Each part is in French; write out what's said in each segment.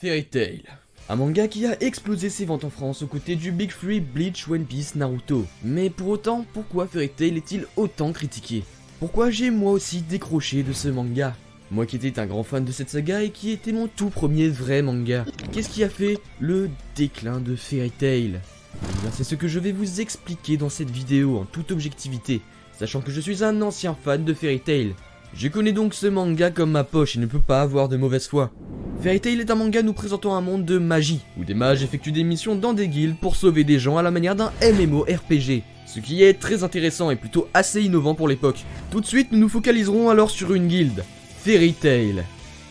Fairy Tail, un manga qui a explosé ses ventes en France aux côtés du Big Three, Bleach, One Piece, Naruto. Mais pour autant, pourquoi Fairy Tail est-il autant critiqué? Pourquoi j'ai moi aussi décroché de ce manga? Moi qui étais un grand fan de cette saga et qui était mon tout premier vrai manga. Qu'est-ce qui a fait le déclin de Fairy Tail? C'est ce que je vais vous expliquer dans cette vidéo en toute objectivité, sachant que je suis un ancien fan de Fairy Tail. Je connais donc ce manga comme ma poche et ne peux pas avoir de mauvaise foi. Fairy Tail est un manga nous présentant un monde de magie, où des mages effectuent des missions dans des guildes pour sauver des gens à la manière d'un MMORPG. Ce qui est très intéressant et plutôt assez innovant pour l'époque. Tout de suite, nous nous focaliserons alors sur une guilde, Fairy Tail,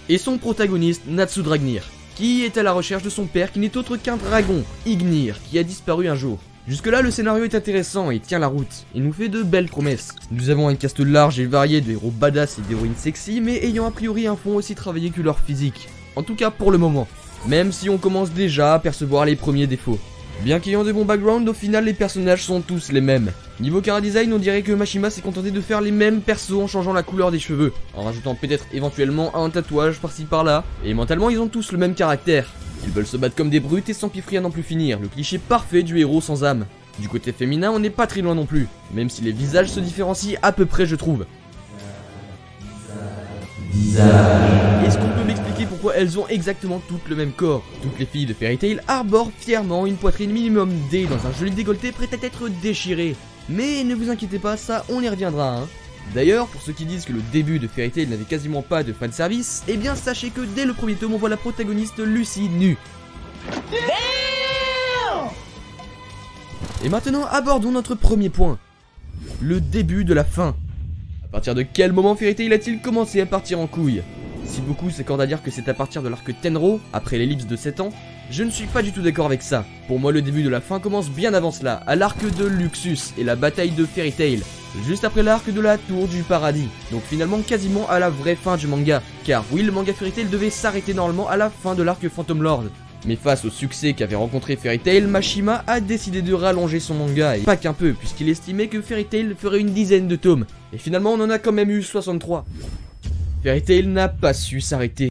et son protagoniste Natsu Dragnir, qui est à la recherche de son père qui n'est autre qu'un dragon, Ignir, qui a disparu un jour. Jusque là le scénario est intéressant et tient la route, il nous fait de belles promesses. Nous avons un cast large et varié de héros badass et d'héroïnes sexy, mais ayant a priori un fond aussi travaillé que leur physique. En tout cas pour le moment, même si on commence déjà à percevoir les premiers défauts. Bien qu'ayant de bons backgrounds, au final les personnages sont tous les mêmes. Niveau chara-design, on dirait que Mashima s'est contenté de faire les mêmes persos en changeant la couleur des cheveux, en rajoutant peut-être éventuellement un tatouage par-ci par-là, et mentalement ils ont tous le même caractère. Ils veulent se battre comme des brutes et s'empiffrer à n'en plus finir, le cliché parfait du héros sans âme. Du côté féminin, on n'est pas très loin non plus, même si les visages se différencient à peu près je trouve. Est-ce qu'on peut m'expliquer pourquoi elles ont exactement toutes le même corps? Toutes les filles de Fairy Tail arborent fièrement une poitrine minimum D dans un joli décolleté prêt à être déchiré. Mais ne vous inquiétez pas, ça on y reviendra hein. D'ailleurs, pour ceux qui disent que le début de Fairy Tail n'avait quasiment pas de fanservice, eh bien sachez que dès le premier tome on voit la protagoniste Lucy nue. Et maintenant abordons notre premier point, le début de la fin. À partir de quel moment Fairy Tail a-t-il commencé à partir en couille? Si beaucoup s'accordent à dire que c'est à partir de l'arc Tenro, après l'ellipse de 7 ans, je ne suis pas du tout d'accord avec ça. Pour moi le début de la fin commence bien avant cela, à l'arc de Luxus et la bataille de Fairy Tail, juste après l'arc de la Tour du Paradis, donc finalement quasiment à la vraie fin du manga, car oui le manga Fairy Tail devait s'arrêter normalement à la fin de l'arc Phantom Lord. Mais face au succès qu'avait rencontré Fairy Tail, Mashima a décidé de rallonger son manga, et pas qu'un peu, puisqu'il estimait que Fairy Tail ferait une dizaine de tomes. Et finalement on en a quand même eu 63. Fairy Tail n'a pas su s'arrêter.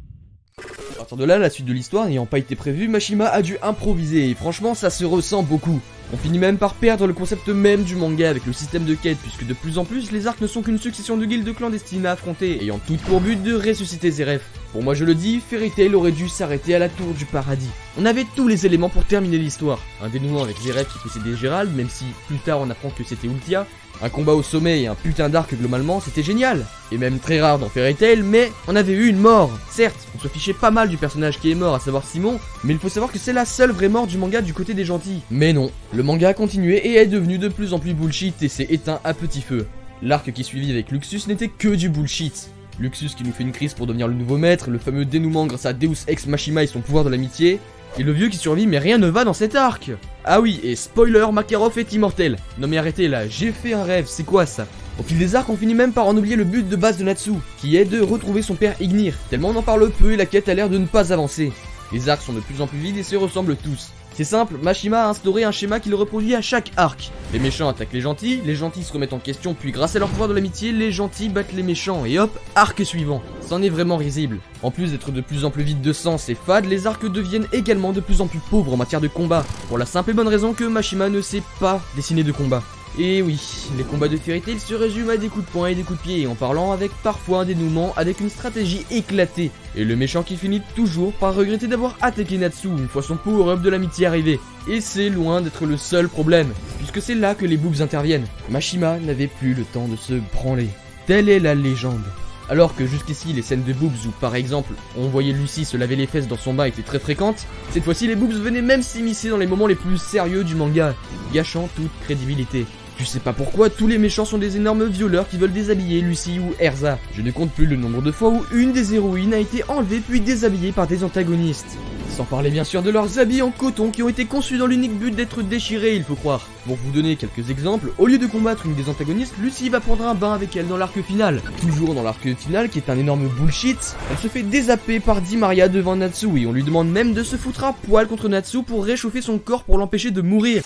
À partir de là, la suite de l'histoire n'ayant pas été prévue, Mashima a dû improviser, et franchement ça se ressent beaucoup. On finit même par perdre le concept même du manga avec le système de quête, puisque de plus en plus les arcs ne sont qu'une succession de guildes clandestines à affronter, ayant toutes pour but de ressusciter Zeref. Pour moi je le dis, Fairy Tail aurait dû s'arrêter à la Tour du Paradis. On avait tous les éléments pour terminer l'histoire. Un dénouement avec Zeref qui possédait Gérald, même si plus tard on apprend que c'était Ultia. Un combat au sommet et un putain d'arc globalement, c'était génial. Et même très rare dans Fairy Tail, mais on avait eu une mort. Certes, on se fichait pas mal du personnage qui est mort, à savoir Simon, mais il faut savoir que c'est la seule vraie mort du manga du côté des gentils. Mais non, le manga a continué et est devenu de plus en plus bullshit et s'est éteint à petit feu. L'arc qui suivit avec Luxus n'était que du bullshit. Luxus qui nous fait une crise pour devenir le nouveau maître, le fameux dénouement grâce à Deus Ex Machina et son pouvoir de l'amitié, et le vieux qui survit mais rien ne va dans cet arc. Ah oui, et spoiler, Makarov est immortel. Non mais arrêtez là, j'ai fait un rêve, c'est quoi ça? Au fil des arcs, on finit même par en oublier le but de base de Natsu, qui est de retrouver son père Ignir, tellement on en parle peu et la quête a l'air de ne pas avancer. Les arcs sont de plus en plus vides et se ressemblent tous. C'est simple, Mashima a instauré un schéma qui le reproduit à chaque arc. Les méchants attaquent les gentils se remettent en question, puis grâce à leur pouvoir de l'amitié, les gentils battent les méchants, et hop, arc suivant. C'en est vraiment risible. En plus d'être de plus en plus vides de sens et fades, les arcs deviennent également de plus en plus pauvres en matière de combat, pour la simple et bonne raison que Mashima ne sait pas dessiner de combat. Et oui, les combats de Fairy Tail se résument à des coups de poing et des coups de pied, en parlant avec parfois un dénouement avec une stratégie éclatée. Et le méchant qui finit toujours par regretter d'avoir attaqué Natsu une fois son power-up de l'amitié arrivé. Et c'est loin d'être le seul problème, puisque c'est là que les boobs interviennent. Mashima n'avait plus le temps de se branler. Telle est la légende. Alors que jusqu'ici les scènes de boobs où par exemple on voyait Lucy se laver les fesses dans son bain étaient très fréquentes, cette fois-ci les boobs venaient même s'immiscer dans les moments les plus sérieux du manga, gâchant toute crédibilité. Je sais pas pourquoi tous les méchants sont des énormes violeurs qui veulent déshabiller Lucy ou Erza. Je ne compte plus le nombre de fois où une des héroïnes a été enlevée puis déshabillée par des antagonistes. Sans parler bien sûr de leurs habits en coton qui ont été conçus dans l'unique but d'être déchirés, il faut croire. Pour vous donner quelques exemples, au lieu de combattre une des antagonistes, Lucy va prendre un bain avec elle dans l'arc final. Toujours dans l'arc final qui est un énorme bullshit, elle se fait dézapper par Dimaria devant Natsu et on lui demande même de se foutre à poil contre Natsu pour réchauffer son corps pour l'empêcher de mourir.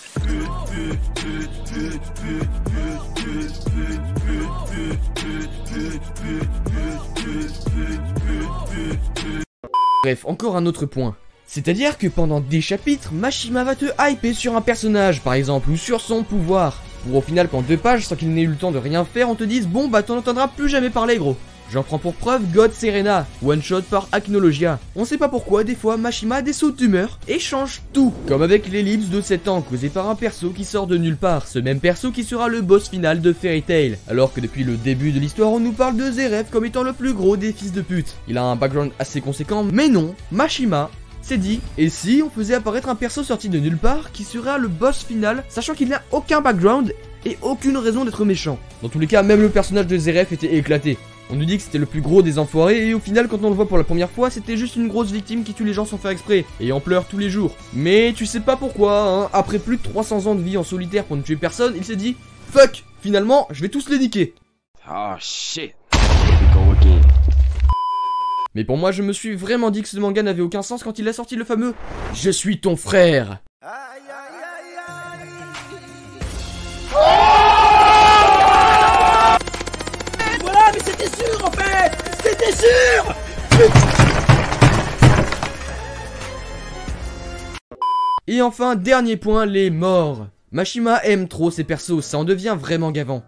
Bref, encore un autre point. C'est-à-dire que pendant des chapitres, Mashima va te hyper sur un personnage par exemple, ou sur son pouvoir, pour au final qu'en 2 pages, sans qu'il n'ait eu le temps de rien faire, on te dise bon bah t'en entendras plus jamais parler gros. J'en prends pour preuve God Serena, one shot par Acnologia. On sait pas pourquoi, des fois Mashima a des sauts d'humeur et change tout. Comme avec l'ellipse de 7 ans causée par un perso qui sort de nulle part, ce même perso qui sera le boss final de Fairy Tail. Alors que depuis le début de l'histoire, on nous parle de Zeref comme étant le plus gros des fils de pute. Il a un background assez conséquent, mais non, Mashima s'est dit, et si on faisait apparaître un perso sorti de nulle part qui sera le boss final, sachant qu'il n'a aucun background et aucune raison d'être méchant. Dans tous les cas, même le personnage de Zeref était éclaté. On nous dit que c'était le plus gros des enfoirés et au final quand on le voit pour la première fois c'était juste une grosse victime qui tue les gens sans faire exprès et en pleure tous les jours. Mais tu sais pas pourquoi, hein, après plus de 300 ans de vie en solitaire pour ne tuer personne, il s'est dit fuck, finalement je vais tous les niquer. Oh shit, here we go again. Mais pour moi je me suis vraiment dit que ce manga n'avait aucun sens quand il a sorti le fameux « Je suis ton frère ». Voilà, mais c'était sûr en fait. C'était sûr. Et enfin, dernier point, les morts. Mashima aime trop ses persos, ça en devient vraiment gavant.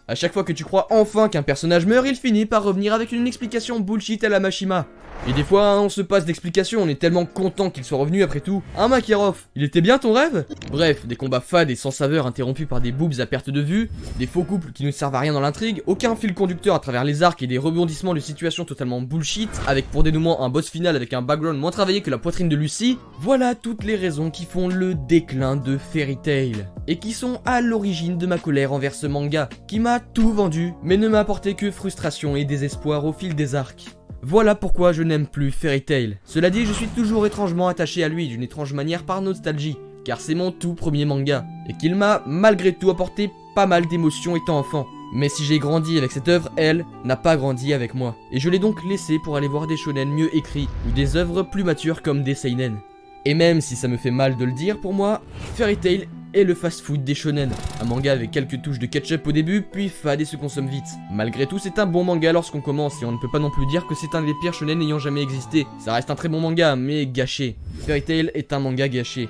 A chaque fois que tu crois enfin qu'un personnage meurt, il finit par revenir avec une explication bullshit à la Mashima. Et des fois, hein, on se passe d'explications, on est tellement content qu'il soit revenu après tout. Hein Makarov, il était bien ton rêve? Bref, des combats fades et sans saveur interrompus par des boobs à perte de vue, des faux couples qui ne servent à rien dans l'intrigue, aucun fil conducteur à travers les arcs et des rebondissements de situations totalement bullshit, avec pour dénouement un boss final avec un background moins travaillé que la poitrine de Lucie. Voilà toutes les raisons qui font le déclin de Fairy Tail. Et qui sont à l'origine de ma colère envers ce manga, qui m'a tout vendu, mais ne m'a apporté que frustration et désespoir au fil des arcs. Voilà pourquoi je n'aime plus Fairy Tail. Cela dit, je suis toujours étrangement attaché à lui d'une étrange manière par nostalgie, car c'est mon tout premier manga, et qu'il m'a malgré tout apporté pas mal d'émotions étant enfant. Mais si j'ai grandi avec cette œuvre, elle n'a pas grandi avec moi, et je l'ai donc laissée pour aller voir des shonen mieux écrits, ou des œuvres plus matures comme des seinen. Et même si ça me fait mal de le dire, pour moi, Fairy Tail est le fast-food des shonen. Un manga avec quelques touches de ketchup au début, puis fade et se consomme vite. Malgré tout, c'est un bon manga lorsqu'on commence, et on ne peut pas non plus dire que c'est un des pires shonen ayant jamais existé. Ça reste un très bon manga, mais gâché. Fairy Tail est un manga gâché.